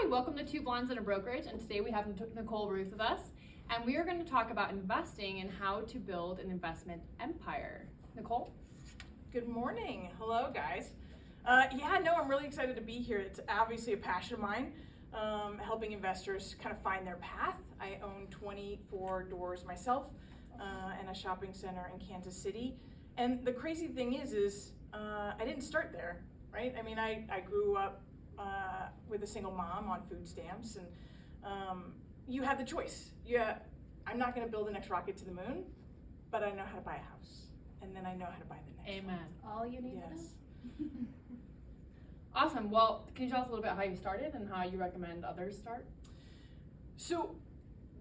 welcome to Two Blondes and a Brokerage, and today we have Nicole Rueth with us, and we are going to talk about investing and how to build an investment empire. Nicole? Good morning. Hello, guys. I'm really excited to be here. It's obviously a passion of mine, helping investors kind of find their path. I own 24 doors myself and a shopping center in Kansas City. And the crazy thing is I didn't start there, right? I mean, I grew up with a single mom on food stamps, and you have the choice. I'm not going to build the next rocket to the moon, but I know how to buy a house, and then I know how to buy the next Amen. one. All you need to Yes. know. Awesome. Well, can you tell us a little bit how you started and how you recommend others start? So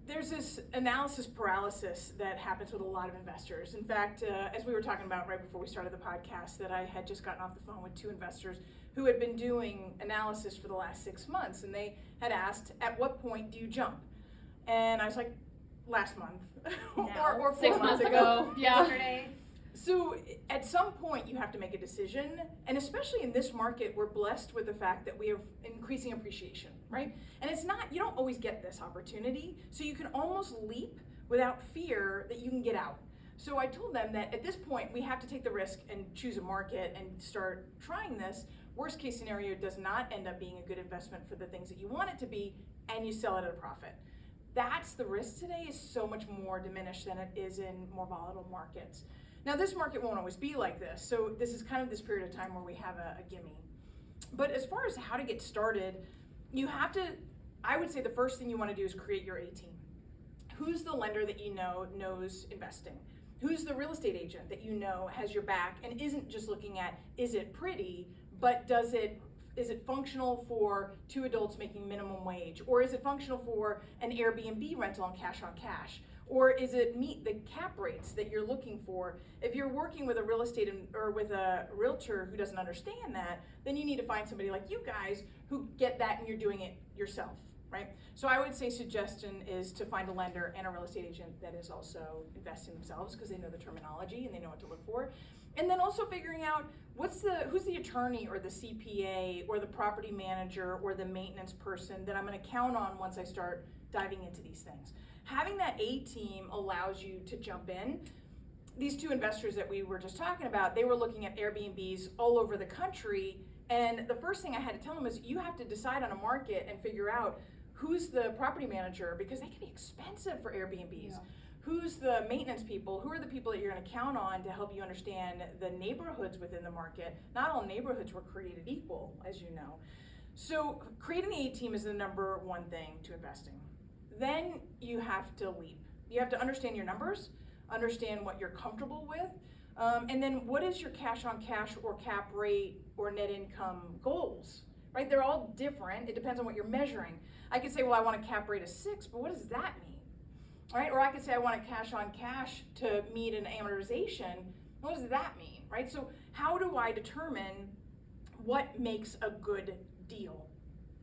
there's this analysis paralysis that happens with a lot of investors. In fact, as we were talking about right before we started the podcast, that I had just gotten off the phone with two investors who had been doing analysis for the last 6 months, and they had asked, at what point do you jump? And I was like, last month or 6 months ago. Yeah. Yesterday. So at some point you have to make a decision, and especially in this market, we're blessed with the fact that we have increasing appreciation, right? And it's not, you don't always get this opportunity, so you can almost leap without fear that you can get out. So I told them that at this point we have to take the risk and choose a market and start trying this. Worst case scenario, it does not end up being a good investment for the things that you want it to be, and you sell it at a profit. That's the risk today, is so much more diminished than it is in more volatile markets. Now, this market won't always be like this, so this is kind of this period of time where we have a gimme. But as far as how to get started, you have to, I would say the first thing you want to do is create your A team. Who's the lender that you know knows investing? Who's the real estate agent that you know has your back and isn't just looking at, is it pretty, but is it functional for two adults making minimum wage? Or is it functional for an Airbnb rental on cash? Or is it meet the cap rates that you're looking for? If you're working with a real estate or with a realtor who doesn't understand that, then you need to find somebody like you guys who get that and you're doing it yourself, right? So I would say suggestion is to find a lender and a real estate agent that is also investing themselves, because they know the terminology and they know what to look for. And then also figuring out who's the attorney or the CPA or the property manager or the maintenance person that I'm going to count on once I start diving into these things. Having that A team allows you to jump in. These two investors that we were just talking about, they were looking at Airbnbs all over the country, and the first thing I had to tell them is you have to decide on a market and figure out who's the property manager, because they can be expensive for Airbnbs. Yeah. Who's the maintenance people? Who are the people that you're going to count on to help you understand the neighborhoods within the market? Not all neighborhoods were created equal, as you know. So creating the A team is the number one thing to investing. Then you have to leap. You have to understand your numbers, understand what you're comfortable with, and then what is your cash on cash or cap rate or net income goals, right? They're all different. It depends on what you're measuring. I could say, well, I want a cap rate of 6, but what does that mean? All right, or I could say I want a cash on cash to meet an amortization. What does that mean, right? So how do I determine what makes a good deal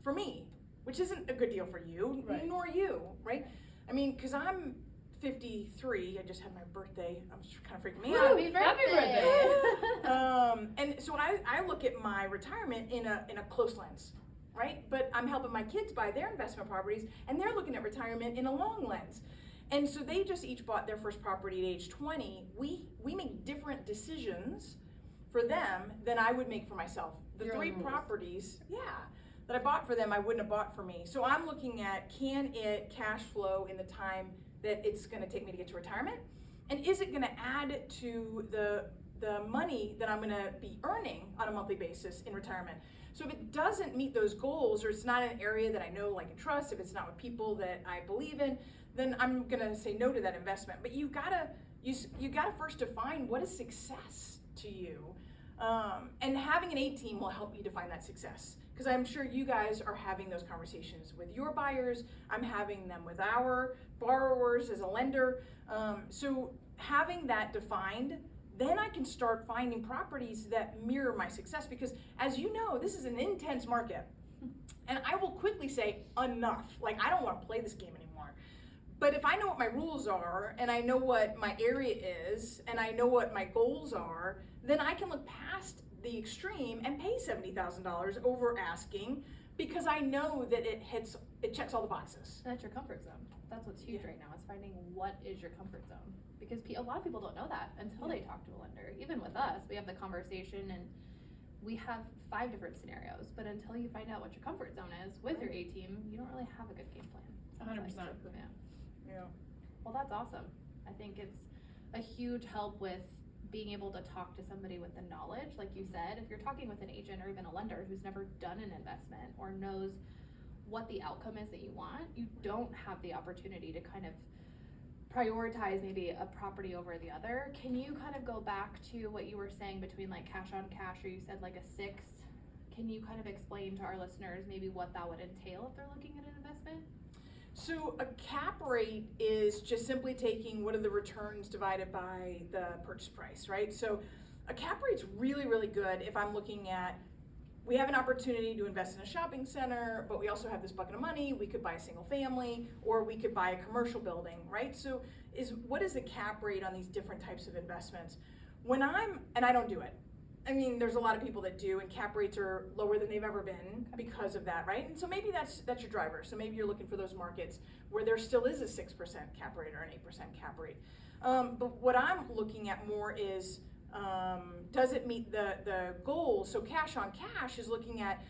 for me, which isn't a good deal for you, right, nor you, right? I mean, because I'm 53, I just had my birthday, I'm just kind of freaking me out. Happy birthday. And so I look at my retirement in a close lens, right? But I'm helping my kids buy their investment properties, and they're looking at retirement in a long lens. And so they just each bought their first property at age 20. We make different decisions for them than I would make for myself. The three properties, that I bought for them, I wouldn't have bought for me. So I'm looking at, can it cash flow in the time that it's going to take me to get to retirement? And is it going to add to the money that I'm going to be earning on a monthly basis in retirement? So if it doesn't meet those goals, or it's not an area that I know, like, and trust, if it's not with people that I believe in, then I'm gonna say no to that investment. But you gotta first define what is success to you, and having an A team will help you define that success. Because I'm sure you guys are having those conversations with your buyers. I'm having them with our borrowers as a lender. So having that defined, then I can start finding properties that mirror my success. Because as you know, this is an intense market, and I will quickly say enough. Like, I don't want to play this game anymore. But if I know what my rules are, and I know what my area is, and I know what my goals are, then I can look past the extreme and pay $70,000 over asking because I know that it checks all the boxes. And that's your comfort zone. That's what's huge right now, is finding what is your comfort zone. Because a lot of people don't know that until they talk to a lender. Even with us, we have the conversation and we have 5 different scenarios, but until you find out what your comfort zone is with your A-team, you don't really have a good game plan. 100%. Yeah. Well, that's awesome. I think it's a huge help with being able to talk to somebody with the knowledge. Like you said, if you're talking with an agent or even a lender who's never done an investment or knows what the outcome is that you want, you don't have the opportunity to kind of prioritize maybe a property over the other. Can you kind of go back to what you were saying between like cash on cash, or you said like a 6? Can you kind of explain to our listeners maybe what that would entail if they're looking at an investment? So a cap rate is just simply taking what are the returns divided by the purchase price, right? So a cap rate's really, really good if I'm looking at, we have an opportunity to invest in a shopping center, but we also have this bucket of money. We could buy a single family, or we could buy a commercial building, right? So what is the cap rate on these different types of investments? And I don't do it. I mean, there's a lot of people that do, and cap rates are lower than they've ever been because of that, right? And so maybe that's your driver. So maybe you're looking for those markets where there still is a 6% cap rate or an 8% cap rate. But what I'm looking at more is, does it meet the goals? So cash on cash is looking at,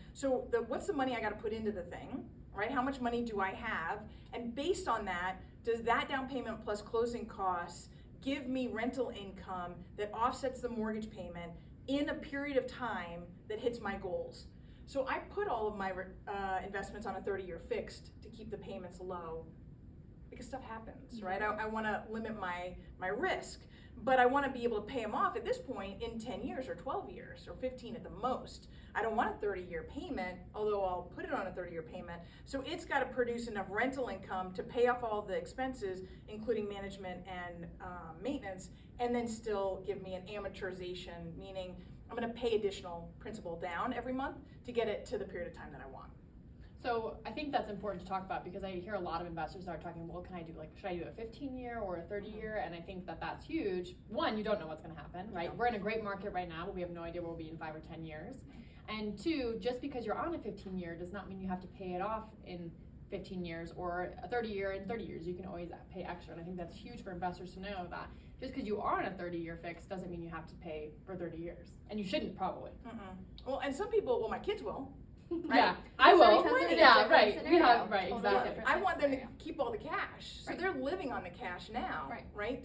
what's the money I got to put into the thing, right? How much money do I have? And based on that, does that down payment plus closing costs give me rental income that offsets the mortgage payment in a period of time that hits my goals? So I put all of my investments on a 30-year fixed to keep the payments low, because stuff happens, right? I want to limit my risk, but I want to be able to pay them off at this point in 10 years or 12 years or 15 at the most. I don't want a 30-year payment, although I'll put it on a 30-year payment. So it's got to produce enough rental income to pay off all the expenses, including management and maintenance, and then still give me an amortization, meaning I'm going to pay additional principal down every month to get it to the period of time that I want. So I think that's important to talk about, because I hear a lot of investors are talking, well, can I do, like, should I do a 15-year or a 30-year? And I think that that's huge. One, you don't know what's going to happen, right? We're in a great market right now, but we have no idea where we'll be in 5 or 10 years. And 2, just because you're on a 15-year does not mean you have to pay it off in 15 years or a 30-year in 30 years. You can always pay extra. And I think that's huge for investors to know that just because you are on a 30-year fix doesn't mean you have to pay for 30 years. And you shouldn't, probably. Well, and some people, my kids will. Right? Yeah, I will. Yeah, right. We have, right, exactly. I want them to keep all the cash. So they're living on the cash now, right?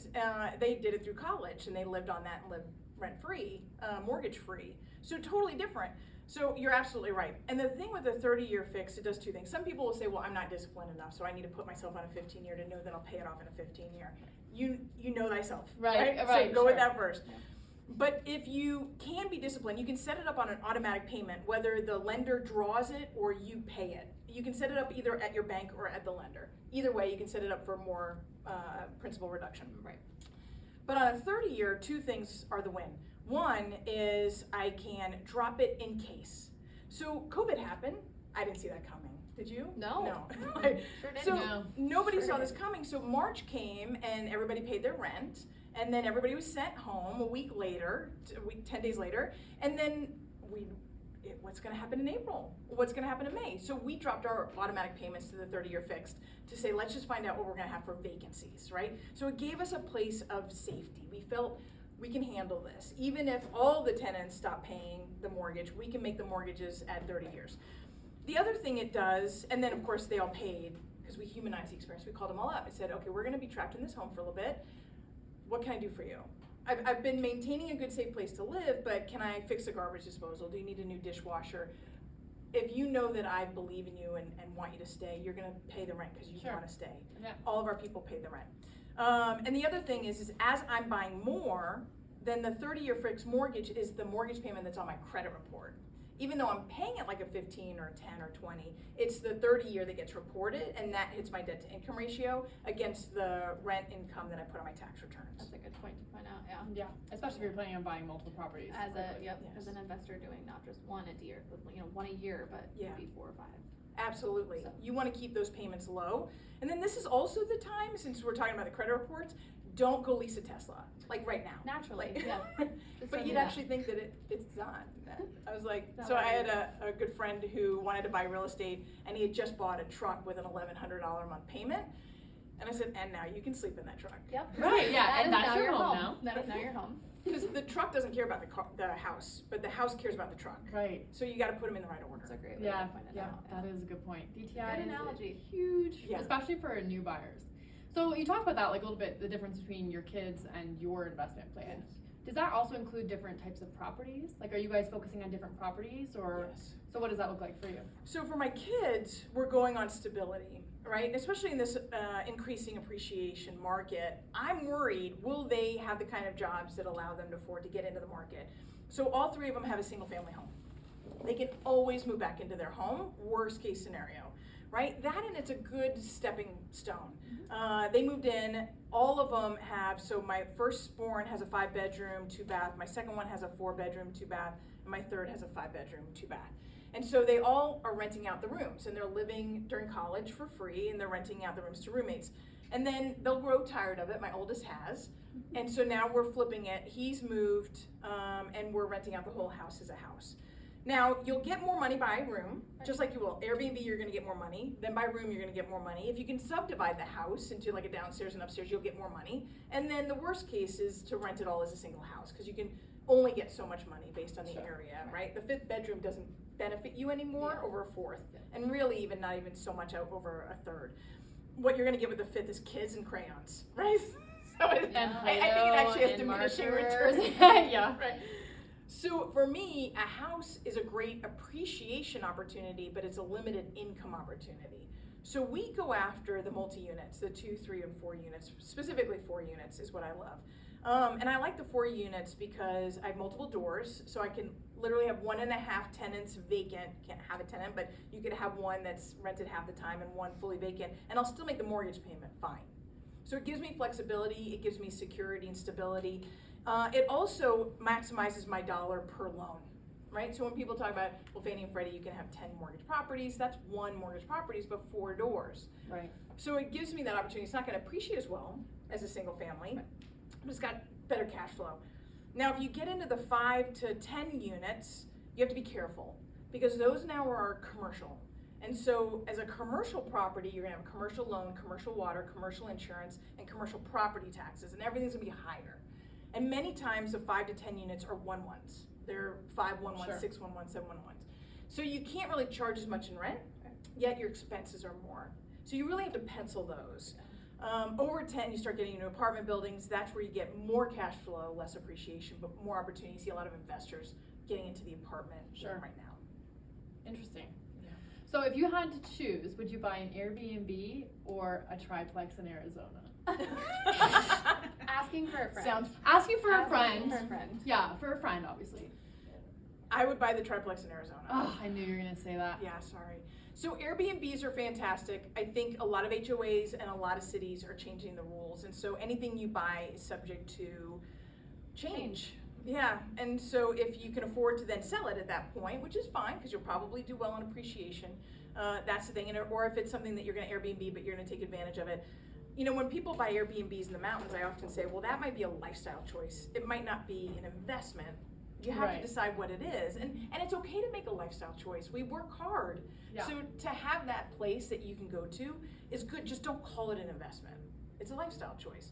They did it through college, and they lived on that and lived rent-free, mortgage-free. So totally different. So you're absolutely right. And the thing with the 30-year fix, it does 2 things. Some people will say, well, I'm not disciplined enough, so I need to put myself on a 15-year to know that I'll pay it off in a 15-year. You know thyself, right? So go with that first. Yeah. But if you can be disciplined, you can set it up on an automatic payment, whether the lender draws it or you pay it. You can set it up either at your bank or at the lender. Either way, you can set it up for more principal reduction. Right. But on a 30-year, 2 things are the win. One is I can drop it in case. So COVID happened. I didn't see that coming. Did you? No. No. Sure didn't. So nobody saw this coming. So March came and everybody paid their rent. And then everybody was sent home a week later, 10 days later, and then what's going to happen in April? What's going to happen in May? So we dropped our automatic payments to the 30-year fixed to say, let's just find out what we're going to have for vacancies, right? So it gave us a place of safety. We felt we can handle this. Even if all the tenants stop paying the mortgage, we can make the mortgages at 30 years. The other thing it does, and then of course they all paid, because we humanized the experience. We called them all up and said, okay, we're going to be trapped in this home for a little bit. What can I do for you? I've been maintaining a good, safe place to live, but can I fix the garbage disposal? Do you need a new dishwasher? If you know that I believe in you and want you to stay, you're going to pay the rent because you want to stay. Yeah. All of our people paid the rent. And the other thing is as I'm buying more, then the 30-year fixed mortgage is the mortgage payment that's on my credit report. Even though I'm paying it like a 15 or 10 or 20, it's the 30-year that gets reported, and that hits my debt to income ratio against the rent income that I put on my tax returns. That's a good point to point out, Yeah, especially if you're planning on buying multiple properties. As an investor doing not just one a year, one a year, but maybe 4 or 5. Absolutely. So. You want to keep those payments low. And then this is also the time, since we're talking about the credit reports, don't go lease a Tesla, like right now. Naturally, Like, yeah. Just but don't you'd do that. actually think that it's not. I was like, Not so I what had it a good friend who wanted to buy real estate, and he had just bought a truck with an $1,100 a month payment. And I said, and now you can sleep in that truck. Yep. Right, yeah, That and is that's now your your home home. now. That is now your home. Because the truck doesn't care about the house, but the house cares about the truck. Right. So you got to put them in the right order. That's a great way Yeah, to point it yeah, out. that is a good point. DTI Good is analogy. huge, Yeah. especially for new buyers. So you talked about that like a little bit, the difference between your kids and your investment plan. Yes. Does that also include different types of properties? Like, are you guys focusing on different properties, or Yes. so what does that look like for you? So for my kids, we're going on stability, right? And especially in this increasing appreciation market, I'm worried, will they have the kind of jobs that allow them to afford to get into the market? So all three of them have a single family home. They can always move back into their home, worst case scenario, right? That, and it's a good stepping stone. They moved in, all of them have, so my firstborn has a 5-bedroom, 2-bath, my second one has a 4-bedroom, 2-bath, and my third has a 5-bedroom, 2-bath. And so they all are renting out the rooms, and they're living during college for free, and they're renting out the rooms to roommates. And then they'll grow tired of it, my oldest has, and so now we're flipping it. He's moved, and we're renting out the whole house as a house. Now, you'll get more money by room, just like you will. Airbnb, you're gonna get more money. Then by room, you're gonna get more money. If you can subdivide the house into like a downstairs and upstairs, you'll get more money. And then the worst case is to rent it all as a single house, because you can only get so much money based on the area, right? The 5th bedroom doesn't benefit you anymore over a 4th, and really even not even so much out over a 3rd. What you're gonna get with the 5th is kids and crayons, right? So I think it actually has diminishing returns. Yeah. Right. So for me, a house is a great appreciation opportunity, but it's a limited income opportunity. So we go after the multi-units, the 2, 3, and 4 units, specifically 4 units is what I love. And I like the 4 units because I have multiple doors, so I can literally have 1.5 tenants vacant. Can't have a tenant, but you could have one that's rented half the time and one fully vacant, and I'll still make the mortgage payment fine. So it gives me flexibility, it gives me security and stability. It also maximizes my dollar per loan, right? So when people talk about, well, Fannie and Freddie, you can have 10 mortgage properties, that's 1 mortgage properties, but 4 doors. Right. So it gives me that opportunity. It's not gonna appreciate as well as a single family, but it's got better cash flow. Now, if you get into the 5 to 10 units, you have to be careful, because those now are commercial. And so as a commercial property, you're gonna have a commercial loan, commercial water, commercial insurance, and commercial property taxes, and everything's gonna be higher. And many times the 5 to 10 units are 1-1s. They're 5-1-1, Sure. 6-1-1, 7-1-1s. So you can't really charge as much in rent, yet your expenses are more. So you really have to pencil those. Over 10, you start getting into apartment buildings. That's where you get more cash flow, less appreciation, but more opportunity. You see a lot of investors getting into the apartment Sure. right now. Interesting. Yeah. So if you had to choose, would you buy an Airbnb or a triplex in Arizona? Asking for a friend. Sounds. Asking for a Asking friend. for a friend. Yeah, for a friend, obviously. I would buy the triplex in Arizona. Oh, I knew you were gonna say that. Yeah, sorry. So Airbnbs are fantastic. I think a lot of HOAs and a lot of cities are changing the rules, and so anything you buy is subject to change. Yeah, and so if you can afford to then sell it at that point, which is fine, because you'll probably do well on appreciation, that's the thing. And, or if it's something that you're gonna Airbnb, but you're gonna take advantage of it. You know, when people buy Airbnbs in the mountains, I often say, well, that might be a lifestyle choice. It might not be an investment. You have Right. to decide what it is. And it's okay to make a lifestyle choice. We work hard. Yeah. So to have that place that you can go to is good. Just don't call it an investment. It's a lifestyle choice.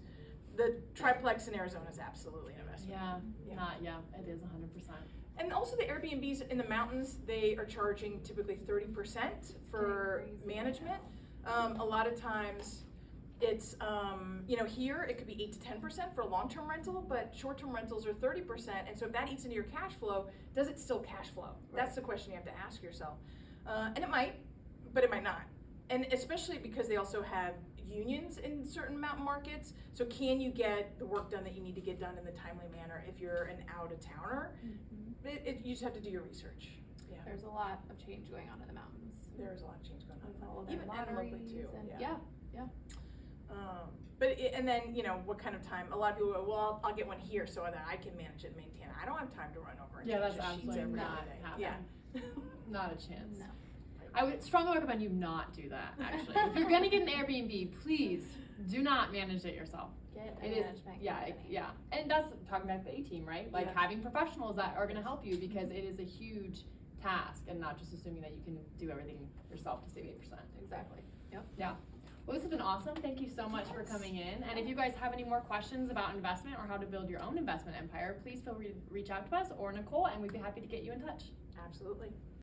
The triplex in Arizona is absolutely an investment. Yeah, it is 100%. And also the Airbnbs in the mountains, they are charging typically 30% for Crazy. management. A lot of times it's, you know, here it could be 8 to 10% for a long-term rental, but short-term rentals are 30%. And so if that eats into your cash flow, does it still cash flow? That's the question you have to ask yourself. And it might, but it might not. And especially because they also have unions in certain mountain markets. So can you get the work done that you need to get done in the timely manner if you're an out-of-towner? You just have to do your research. Yeah, There's a lot of change going on in the mountains. there is a lot of change going With on. all of their Even and locally lotteries too. and Yeah. yeah. And then, you know, what kind of time? A lot of people go, well, I'll get one here so that I can manage it and maintain it. I don't have time to run over and Yeah, change that's the sheets absolutely every not day. happening. Yeah. Not a chance. No. I would strongly recommend you not do that, actually. If you're gonna get an Airbnb, please do not manage it yourself. Get a It is, management yeah, company. yeah. And that's talking about the A-team, right? Like Yeah. having professionals that are gonna help you because it is a huge task and not just assuming that you can do everything yourself to save 8%. Exactly. Yep. Yeah. Well, this has been awesome. Thank you so much for coming in. And if you guys have any more questions about investment or how to build your own investment empire, please feel free to reach out to us or Nicole, and we'd be happy to get you in touch. Absolutely.